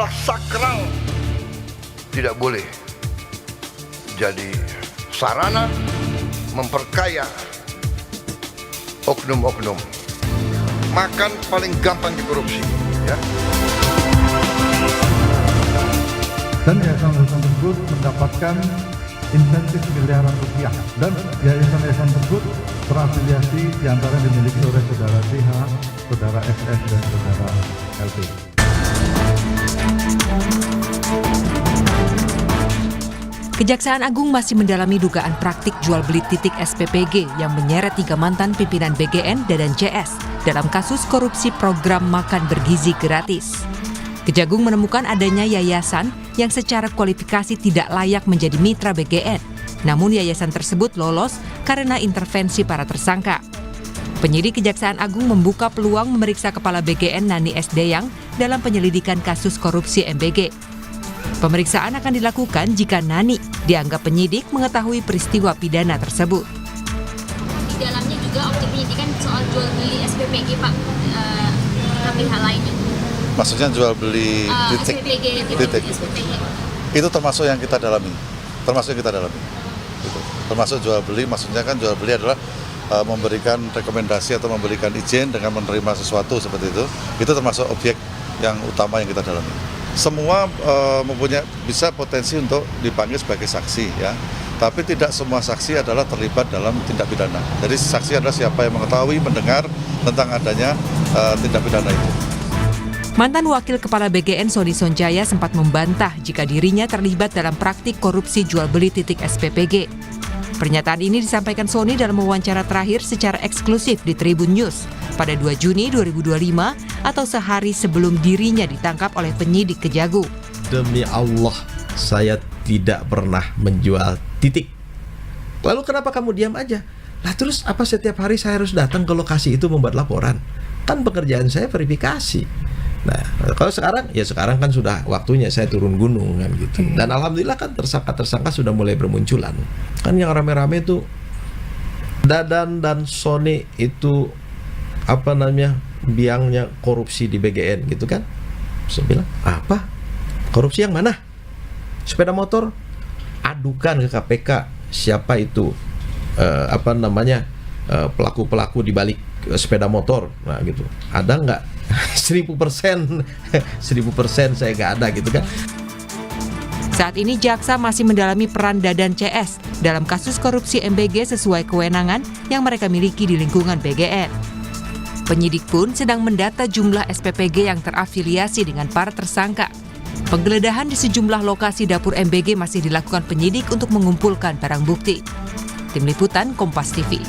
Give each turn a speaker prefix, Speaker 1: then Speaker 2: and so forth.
Speaker 1: adalah sakral, tidak boleh jadi sarana memperkaya oknum-oknum. Makan paling gampang dikorupsi, ya.
Speaker 2: Dan yayasan-yayasan tersebut mendapatkan insentif miliaran rupiah, dan yayasan-yayasan tersebut terafiliasi diantara dimiliki oleh saudara TH, saudara SS, dan saudara LP.
Speaker 3: Kejaksaan Agung masih mendalami dugaan praktik jual beli titik SPPG yang menyeret 3 mantan pimpinan BGN dan CS dalam kasus korupsi program makan bergizi gratis. Kejagung menemukan adanya yayasan yang secara kualifikasi tidak layak menjadi mitra BGN. Namun yayasan tersebut lolos karena intervensi para tersangka. Penyidik Kejaksaan Agung membuka peluang memeriksa Kepala BGN Nani S. Deyang dalam penyelidikan kasus korupsi MBG. Pemeriksaan akan dilakukan jika Nani dianggap penyidik mengetahui peristiwa pidana tersebut.
Speaker 4: Di dalamnya juga objek penyidikan soal jual beli SPPG, Pak, tapi hal lainnya.
Speaker 5: Maksudnya jual beli titik
Speaker 4: SPPG.
Speaker 5: Itu termasuk yang kita dalami, Gitu. Termasuk jual beli, maksudnya kan jual beli adalah memberikan rekomendasi atau memberikan izin dengan menerima sesuatu seperti itu. Itu termasuk objek yang utama yang kita dalami. Semua bisa potensi untuk dipanggil sebagai saksi, ya. Tapi tidak semua saksi adalah terlibat dalam tindak pidana. Jadi saksi adalah siapa yang mengetahui, mendengar tentang adanya tindak pidana itu.
Speaker 3: Mantan Wakil Kepala BGN Sony Sonjaya sempat membantah jika dirinya terlibat dalam praktik korupsi jual beli titik SPPG. Pernyataan ini disampaikan Sony dalam wawancara terakhir secara eksklusif di Tribun News pada 2 Juni 2025 atau sehari sebelum dirinya ditangkap oleh penyidik Kejagung.
Speaker 6: Demi Allah, saya tidak pernah menjual titik. Lalu kenapa kamu diam aja? Lah terus apa setiap hari saya harus datang ke lokasi itu membuat laporan? Kan pekerjaan saya verifikasi. Nah, kalau sekarang kan sudah waktunya saya turun gunung kan gitu. Dan alhamdulillah kan tersangka sudah mulai bermunculan. Kan yang rame-rame itu Dadan dan Sony itu biangnya korupsi di BGN gitu kan. Saya bilang, apa? Korupsi yang mana? Sepeda motor? Adukan ke KPK siapa itu pelaku-pelaku di balik sepeda motor. Nah gitu. Ada nggak? 1000% saya nggak ada gitu kan.
Speaker 3: Saat ini jaksa masih mendalami peran Dadan CS dalam kasus korupsi MBG sesuai kewenangan yang mereka miliki di lingkungan BGN. Penyidik pun sedang mendata jumlah SPPG yang terafiliasi dengan para tersangka. Penggeledahan di sejumlah lokasi dapur MBG masih dilakukan penyidik untuk mengumpulkan barang bukti. Tim Liputan Kompas TV.